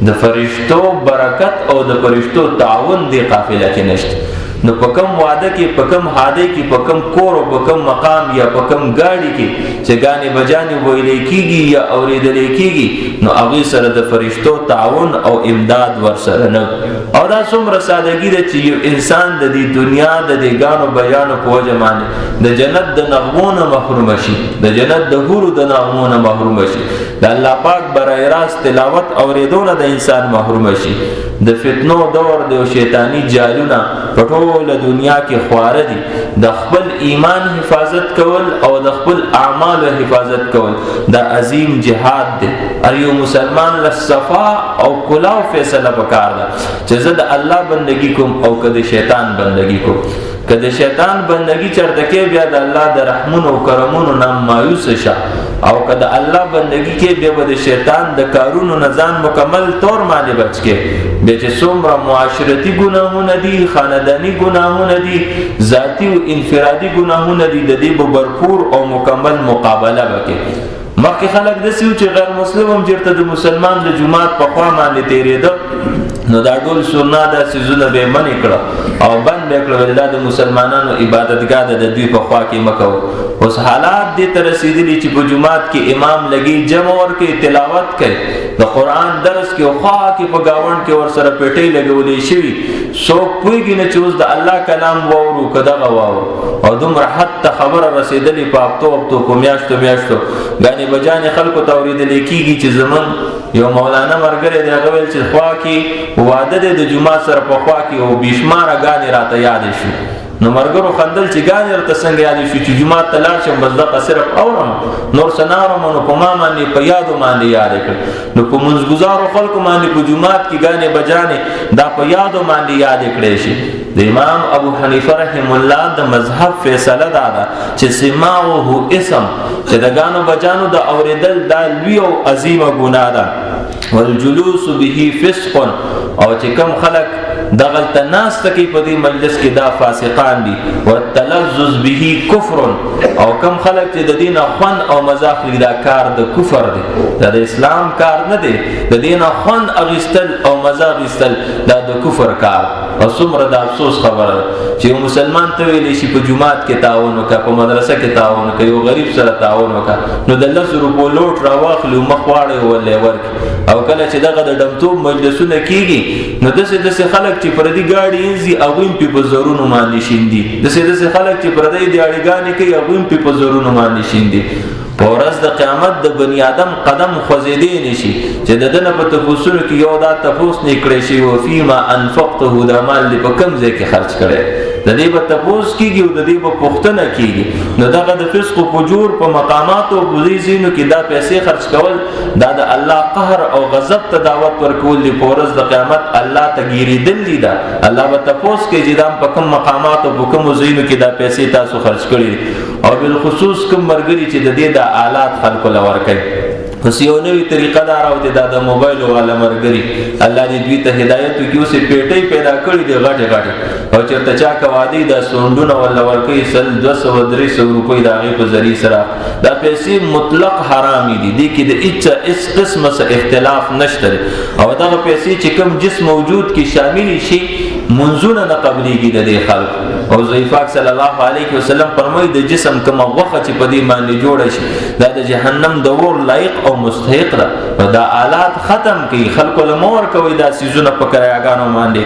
د فرشتو برکت او د فرشتو تعاون دی قافله کې نشته. نو په کوم واده کې په کوم حاده کې په کوم کور او په کوم مقام یا په کوم گاډي کې چې غانې بجانې ویلې کیږي یا اورېدلې کیږي نو هغه سره د فرشتو تعاون او امداد ورسره نه. او دا څومره سادهګي ده چې یو انسان د دې دنیا د دې غانو بیانو په وجه باندې د جنت د نغمونو محروم شي د جنت د حورو د نغمونو محروم شي د الله پاک برای راست تلاوت اورېدونه د انسان محروم شي د فتنو دور د شیطانی جالونه پټول دنیا کې خواره دي. د خپل ایمان حفاظت کول او د خپل اعمال حفاظت کول دا عظیم جهاد دی. ار یو مسلمان لصفا او کلاو فیصله وکړ چې زه د الله بندگی کوم او کده شیطان بندگی کوم. کده شیطان بندگی چرته کې بیا د الله د رحمونو او کرمونو نام مایوس شه او کده الله بندگی کې بیا د شیطان د کارونو نظام مکمل طور باندې بچ کې به چې څومره معاشرتي ګناهونه دي خاندانی ګناهونه دي ذاتی او انفرادي ګناهونه دي د دې برپور او مکمل مقابله وکړي. مخکې خلک د سیو چې غیر مسلم هم چیرته د مسلمان د جماعت په خوا باندې تیرېده نو دا ټول سنت د سيزونه به منې کړه او بند به کړه د مسلمانانو عبادتګاه د دوی په خوا کې مکو. اوس حالات دې تر رسیدلي چې په جماعت کې امام لګي جمع ورکې تلاوت کوي د قران درس کې او خوا کې په گاوند کې ور سره پټې لګولې شي څوک پوهیږي نه چې اوس د الله کلام وورو کداغه وورو او دومره حتی خبره رسیدلې په اپتو کو میاشتو غانې بجانې خلکو توریدلې کیږي چې زمون یو مولانا مرګره دی هغه ویل چې خوا کې واده د جمعه سره په خوا کې او بشماره غانې راته یاد شي نو مرګرو خندل چې غانې راته څنګه یاد شي چې جمعه تلار شم بس دغه صرف اورم نور سنارم نو په ما باندې په یادو باندې یاد کړ نو په منځګزارو خلکو باندې په جمعات کې غانې بجانې دا په یادو باندې یاد کړې شي. د امام ابو حنیفه رحم الله د مذهب فیصله دادا چې سماعه اسم چې د غانو بجانو د اوریدل دا لوی او عظیمه ګناه ده والجلوس به فسق او چې کم خلق دغل تناس تکی په دې مجلس کې دا فاسقان دي والتلذذ به کفر او کم خلق چې د دین خوان او مذاق دا کار د کفر دی دا د اسلام کار نه دی د دین خوان اغستل او مذاق استل دا د کفر کار. او څومره د افسوس خبره چې یو مسلمان ته ویل شي په جمعات کې تعاون وکړه په مدرسه کې تعاون وکړه یو غریب سره تعاون وکړه نو د 10 روپو لوټ راواخلو مخواړې ولې ورک او کله چې دغه د دمتوب مجلسونه کیږي نو دسه خلک چې پردي گاډي انزي اغویم په زرونو باندې شیندي دسه خلک چې پردي دیاړګانی کوي اغویم په زرونو باندې شیندي. پورز د قیامت د بنی آدم قدم خوځېدې نشي چې د دنه په تفوسونو کې یو دا تفوس نکړې شي او فيما انفقته د مال په کم ځای کې خرج کړي د دې په تفوس کېږي او د دې په پختنه کېږي نو دغه د فسق او فجور په مقامات او بوزینو کې دا پیسې خرج کول دا د الله قهر او غضب ته دعوت ورکول دی. پورز د قیامت الله ته ګیریدل دي دا الله به تفوس کې چې دا په کوم مقامات او په کوم ځایونو کې دا پیسې تاسو خرج کړي او بالخصوص کوم مرګري چې د دې د آلات خلق لور کوي پس یو نوی طریقه دار او د موبایل والا مرګري الله دې دوی ته هدایت وکړي چې پیټي پیدا کړی دی غټه او چرته چا کوادي د سوندونه ولا ورکي سل 200-300 روپۍ داغه په ذری سره دا پیسې مطلق حرامي دي د کې د هیڅ قسمه اختلاف نشته او دا پیسې چې کوم جسم موجود کې شامل شي منځونه نه قبليږي د دې خلق. او ضعیفاک صلی الله علیه وسلم فرمایي د جسم کومه غوښه چې په دې باندې جوړه شي دا د جهنم د اور لایق او مستحق ده. دا آلات ختم کړي، خلکو له مور کوي دا سيزونه په کراياګانو باندې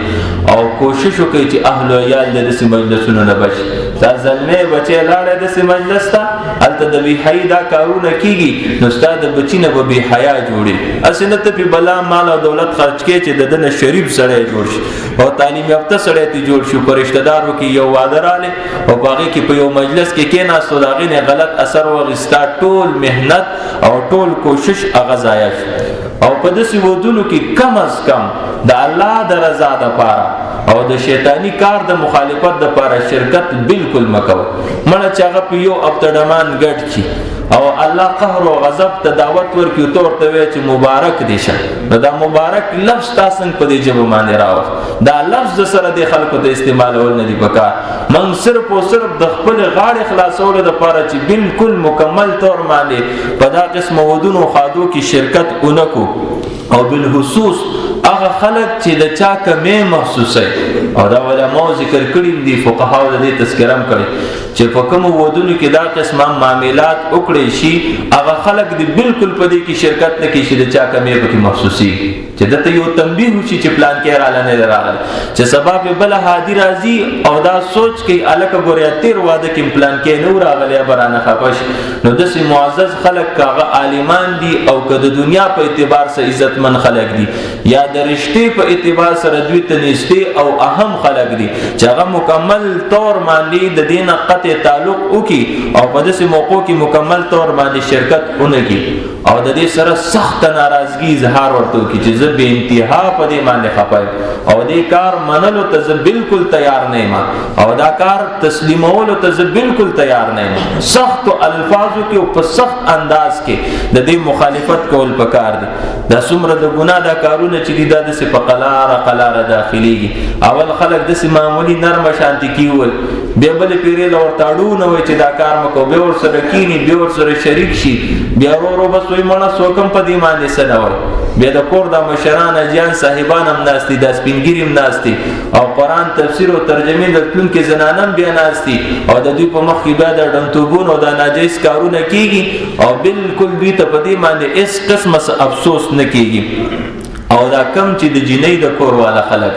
او کوشش وکړي چې اهل او عیال د دې مجلسونو نه بچي. دا ځلمه بچي لاړه د دې مجلس ته الته د بی حیا دا کارونه کیږي نو استاد بچینه به بی حیا جوړي. اسنه ته په بلا مال او دولت خرج کې چې د دنه شریف سره جوړ شي او تعلیم یافته سره ته جوړ شي. پر رشتہ دارو کې یو واده رااله او باغې کې په یو مجلس کې کېناستو داغې نه غلط اثر وغستا، ټول مهنت او ټول کوشش اغزایا او په داسې ودونو کې کم از کم د الله د رضا لپاره او د شیطانی کار د مخالفت لپاره شرکت بالکل مکو. مړه چې هغه په یو ابتدمان ګډ کی او الله قهر او غضب ته دعوت ورکړي تور ته وی چې مبارک دي شه. دا مبارک لفظ تاسو په دې جبه باندې راو دا لفظ سره د خلکو ته استعمالول نه دی پکار. من صرف او صرف د خپل غاړې خلاصولو لپاره چې بالکل مکمل تور باندې په دا قسم ودونو خادو کې شرکت اونکو او بالخصوص هغه خلک چې د چا کمې محسوسه او دا علماء ذکر کړي دي، فقهاو د دې تذکرم کړي چې په کوم ودونو کې دا قسمه معاملات وکړي شي هغه خلک دي بالکل په دې کې شرکت نه کوي چې د چا کمې پکې محسوسي چې دته یو تنبیه وشي چې پلان کې رااله نه راغلی چې سبب بل هادي راځي او دا سوچ کوي الکه ګوریا تیر واده کې پلان کې نو راغلی برانه خپش. نو دسي معزز خلک کاغه عالمان دي او که د دنیا په اعتبار سره عزتمن خلک دي یا د رشتې په اعتبار سره دوی ته نږدې او اهم خلک دي چې هغه مکمل طور باندې د دین قطع تعلق وکي او په داسې موقعو کې مکمل طور باندې شرکت ونکي او د دې سره سخت ناراضگی اظهار ورته وکي چې زه به انتها په دې باندې خپای او دې کار منلو ته زه بالکل تیار نه یم او دا کار تسلیمولو ته زه بالکل تیار نه یم. سخت الفاظو کې او په سخت انداز کې د دې مخالفت کول پکار دي. دا څومره د ګناه دا کارونه چې دي دا د په قلاره داخليږي. اول خلک د معمولی نرم شانتی کیول بیا بل پیری لور تاړو نه وای چې دا کار مکو به ور سره کینی به ور سره شریک شي بیا ورو بس وای مړه سوکم په دې باندې سنوي بیا د کور د مشران اجیان صاحبان هم ناشتي د سپینګری هم ناشتي او قران تفسیر او ترجمه د تلون کې زنانم بیا ناشتي او د دوی په مخ کې بیا د ډنټوبون او د ناجیز کارونه کیږي او بالکل دوی ته په دې باندې اس قسمه افسوس نه کیږي. او دا کم چې د جنۍ د کور والا خلک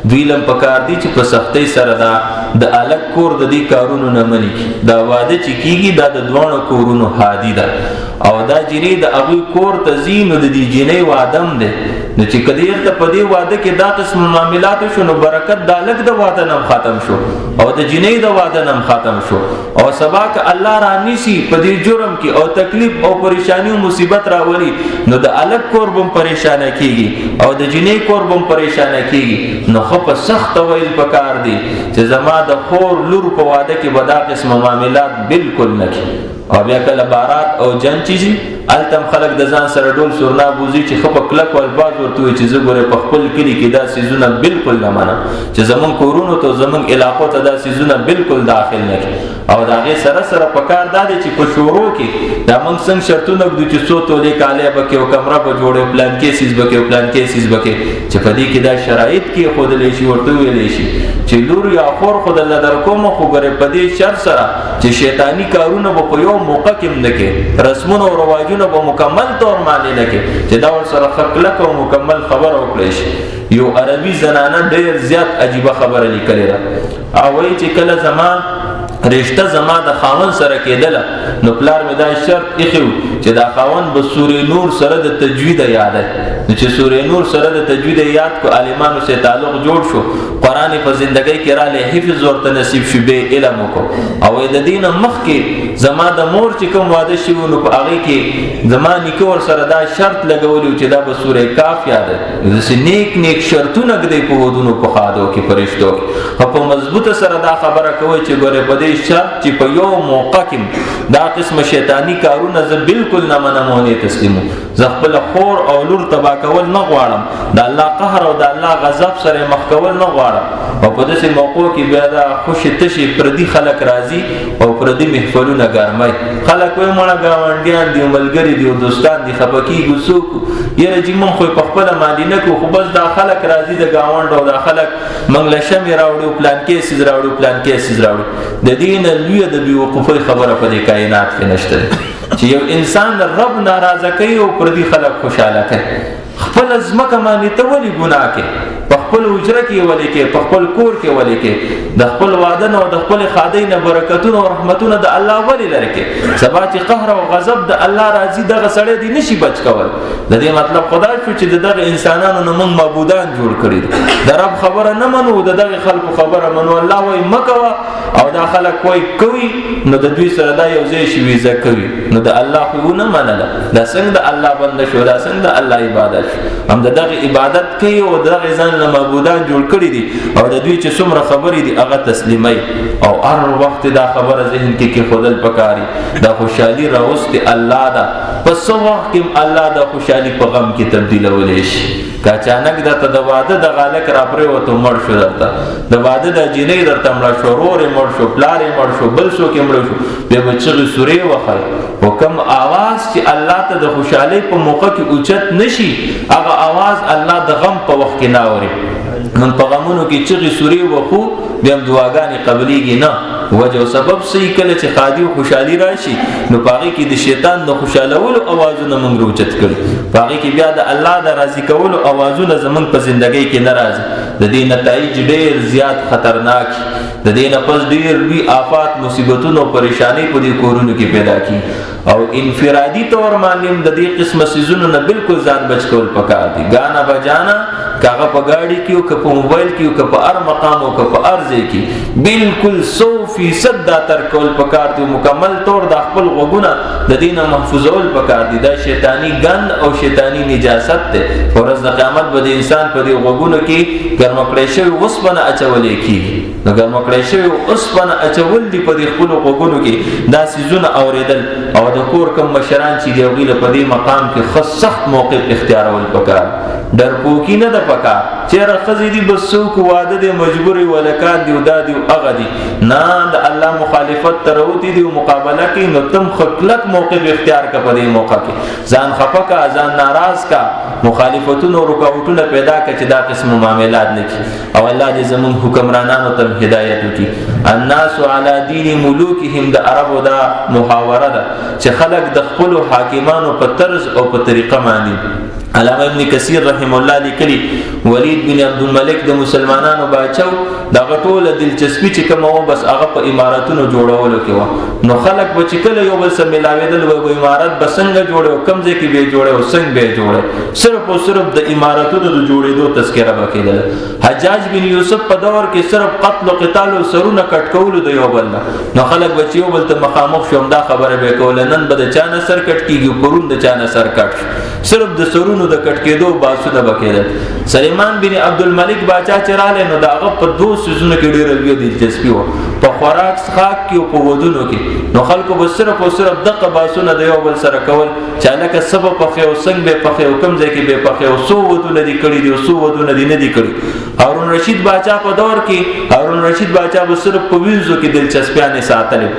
دوی لم پکار دي چې په سختۍ سره دا د الګ کور د دې کارونو نه مني دا واده چې کیږي دا د دوانو کورونو هادي ده او دا جنۍ د ابوی کور ته زینو د دې جنۍ وادم ده نو چې کدی ته په دې واده کې دا قسم معاملات شو نو برکت د الګ د واده نم ختم شو او د جنۍ د واده نم ختم شو او سبا ک الله را نشي په دې جرم کې او تکلیف او پریشانی او مصیبت راولي نو د الګ کور بم پریشانه کیږي او د جنۍ کور بم پریشانه کیږي. نو خو په سخت ویل پکار دي چې زما د خور لور په واده کې بدا قسم معاملات بالکل نه کی او بیا کله بارات او جنگ چیزي التم خلق د ځان سره ډول سورنا بوزي چې خپ کلک ول باز ورته چې زګوره په خپل کلی کې دا سيزونه بالکل نه مانه چې زمون کورونو ته زمون علاقو ته دا سيزونه بالکل داخل نه او دا غي سره سره پکار دادي چې په شورو کې دا موږ څنګه شرطونه د چې سو تولې کاله به کې او کمره به جوړه پلان کې سیس به کې پلان کې سیس به کې چې په دې کې دا شرایط کې خود له شي ورته ویلې شي چې لور یا خور خود الله در کوم خو ګره په دې شر سره چې شیطانی کارونه په یو موقع کې نه کې رسمونه او رواجونه به مکمل طور باندې نه کې چې دا ور سره خلک او مکمل خبر او کړی شي. یو عربي زنانه ډېر زیات عجیب خبره لیکلې ده او وایي چې کله زمان رشتہ زما د خاون سره کېدله نو پلار مې دا شرط ایخو چې دا خاون به سورې نور سره د تجوید یاد نو چې سورې نور سره د تجوید یاد کو عالمانو سره تعلق جوړ شو قران په ژوندۍ کې را له حفظ ورته نصیب شي به علم کو او د دین مخ کې زما د مور چې کوم واده شي نو په هغه کې زمانی کور سره دا شرط لګولو چې دا به سورې کاف یاد د نیک نیک شرطونه غدې په ودونو په خادو کې فرشتو په مضبوطه سره دا خبره کوي چې ګوره په دې شرط چې په یو موقع کې دا قسم شیطانی کارونه زه بالکل نه منمونه تسلیمو زه خپل خور او لور تبا کول نه غواړم، د الله قهر او د الله غضب سره مخ کول نه غواړم. او په داسې موقعو کې بیا دا خوشي تشي پردي خلک راځي او پردي محفلونه ګرمای. خلک وایي مړه ګاونډیان دي، ملګري دي او دوستان دي، خفه کېږو څوک یاره چې مونږ خو په خپله مالینه کو، خو بس دا خلک راځي د ګاونډ او دا خلک مونږ له شمې راوړي او پلان کې سیز راوړي پلان کې سیز راوړي. د دې نه لویه د بېوقوفۍ خبره په دې کائنات کې نشته چې یو انسان رب ناراضه کوي او پردي خلک خوشحاله کوي. خپل ځمکه باندې ته ولې ګناه کوې؟ په خپل حجره کې ولې کې، په خپل کور کې ولې کې، د خپل واده نه او د خپل خادۍ نه برکتونه او رحمتونه د الله ولې لرې کې؟ سبا چې قهر او غضب د الله راځي دغه سړی دی نشي بچ کول. د دې مطلب خدا شو چې دغه انسانانو نه موږ معبودان جوړ کړي دي. د رب خبره نه منو، د دغه خلکو خبره منو. الله وایي مکوه او دا خلک وایي کوي، نو د دوی سره دا یو ځای شي ویزه کوي. نو د الله خو نه منله، دا څنګه د الله بنده شو، دا څنګه د الله عبادت شو. هم دغه عبادت کوي او دغه ځان له معبودان جوړ کړي دي او د دوی چې څومره خبرې دي هغه تسلیمي او هر وخت دا خبره ذهن کې خودل پکاري. دا خوشحالي راوستي الله دا پس وخت کې الله دا خوشحالي په غم کې تبدیلولی شي. که اچانک درته د واده د غالک را پرېوتو مړ شو، درته د واده د جینۍ درته مړه شو، ورور یې مړ شو، پلار یې مړ شو، بل څوک یې مړ شو، بیا به چغې سورې وهئ. خو کوم اواز چې الله ته د خوشحالۍ په موقع کې اوچت نشي، هغه اواز الله د غم په وخت کې نه اوري. نن په غمونو کې چغې سورې وهو بیا هم دعاګانې قبلېږي نه. وجه او سبب صحیح کله چې خادي او خوشحالي راشي نو پاغي کې د شیطان د خوشالولو اوازونه موږ روچت کړي، پاغي کې بیا د الله د راضي کولو اوازونه زمونږ په ژوندۍ کې ناراضي. د دې نتایج ډېر زیات خطرناک، د دې نه پس ډېر لوی آفات مصیبتونو او پریشانی په دې کورونو کې پیدا کی. او انفرادي تور باندې د دې قسمه سيزونو نه بالکل ځان بچ کول پکار دي. غانا بجانا کاغه په گاډي کې او په موبایل کې او په هر مقام او په ارزه کې بالکل 100% دا تر کول پکار دي. مکمل طور د خپل غوګونه د دینه محفوظول پکار دي. دا شیطانی ګند او شیطانی نجاست ده. ورځ د قیامت به د انسان په دې غوګونو کې ګرمکړې شوی وسپنه اچولې کیږي. نو ګرمکړې شوی وسپنه اچول دي په دې خپل غوګونو کې دا سيزونه اوریدل او د کور کوم مشران چې دی ویل په دې مقام کې خاص سخت موقف اختیارول پکار. ډرپوکی نه ده پکار چیرې خزې دي بس څوک واده دي مجبوري ولکان دی او دادي او هغه دي نه د الله مخالفت تروتی دی او مقابله کې نو تم خپلک موقف اختیار کا په دې موقع کې ځان خفقه ځان ناراض کا مخالفتونو او رکاوټونه پیدا کړي چې دا قسم معاملات نه کی. او الله دې زمون حکمرانانو ته هدایت وکړي. الناس علی دین ملوکهم د عربو دا محاوره ده چې خلق د خپل حاکمانو په طرز او په طریقه باندې. علامه ابن کثیر رحم الله لیکلی ولید بن عبد الملک د مسلمانانو باچو دا غټوله دلچسپي چې کومه و بس هغه په اماراتونو جوړولو کې و. نو خلق به چې کله یو بل سره ملاویدل و امارات بسنګ جوړو کم ځای کې به جوړو څنګه به جوړو صرف او صرف د اماراتونو د جوړېدو تذکرہ وکیدل. حجاج بن یوسف په دور کې صرف قتل او قتال او سرونه کټکول د یو بل نو خلق به چې یو بل ته مخامخ شوم دا خبره به کول نن به د چانه سر کټ کیږي پرون د چانه سر کټ صرف د سرونو د کټ کېدو باسونه بکیدل. سلیمان بن عبد الملک باچا چراله نو داغه په دوه سيزونو کې ډېر لوی دلچسپي و په خوراک څخه کې او په ودونو کې. نو خلکو به صرف او صرف دغه باسونه د یو بل سره کول چالکه سبب په خو څنګه به په خو کم ځای کې به په خو سو ودونه دي کړی دي او سو ودونه دي نه دي کړی. هارون رشید باچا په دور کې هارون رشید باچا به صرف په وینځو کې دلچسپیانه ساتل.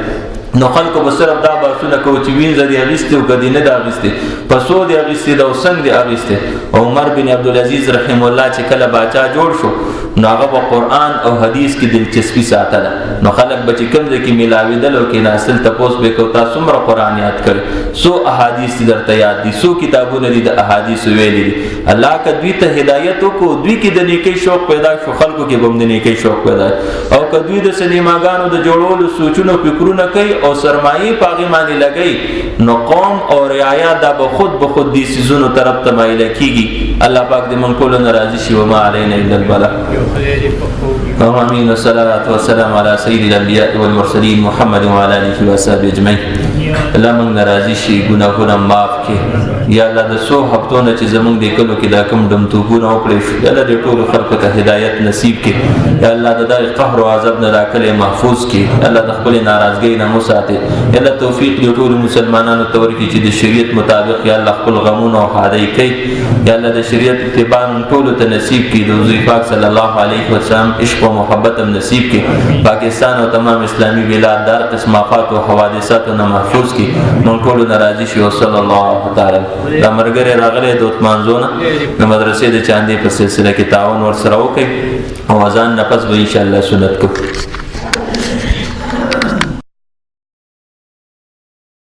نو خلکو به صرف دا باسونه کو چې وینځ دی اغسته او کدی نه دا اغسته پسو دی اغسته دا وسنګ دی اغسته. عمر بن عبد العزيز رحم الله چې کله باچا جوړ شو نو هغه په قران او حدیث کې دلچسپي ساتله. نو خلک به چې کوم ځکه ملاویدل او کې ناسل تپوس به کو تاسو مر قران یاد کړ سو احادیث درته یاد دي سو کتابونه دي د احادیث ویلي دي. الله کدوی ته هدایت کو دوی کې د نیکی شوق پیدا شو خلکو کې بم د نیکی شوق پیدا او کدوی د سلیماګانو د جوړولو سوچونو فکرونه کوي او سرمایي پاغي باندې لګي نو قوم او رعایا دا به خود دي سيزونو طرف ته مایل کیږي. الله پاک دې مونږ ټول ناراضي شي و ما علينا الا البلاغ. امين. والصلاه والسلام على سيد الانبياء والمرسلين محمد وعلى اله وصحبه اجمعين. الله موږ ناراضي شي ګناهونه معاف کړي یا الله د څو هفتو نه چې زموږ د کلو کې دا کوم ډمتوبونه وکړي شو یا الله د ټولو خلکو ته هدایت نصیب کړي یا الله د دغه قهر او عذاب نه راکلي محفوظ کړي یا الله د خپل ناراضګۍ نه وساتي یا الله توفیق دې ټول مسلمانانو ته ورکړي چې د شریعت مطابق یا الله خپل غمونه او هادي کوي یا الله د شریعت اتباع ټول ته نصیب کړي د حضور پاک صلی الله علیه وسلم عشق او محبت هم نصیب کړي پاکستان او تمام اسلامي بلاد دار قسم آفات او حوادثات نه محفوظ کړي مونږ ټول ناراضي شي صلی الله تعالی دا مرګره راغله د عثمان زونه د مدرسې د چاندي په سلسله کې تعاون ور سره وکړي او اذان نه پس به ان شاء الله سنت کو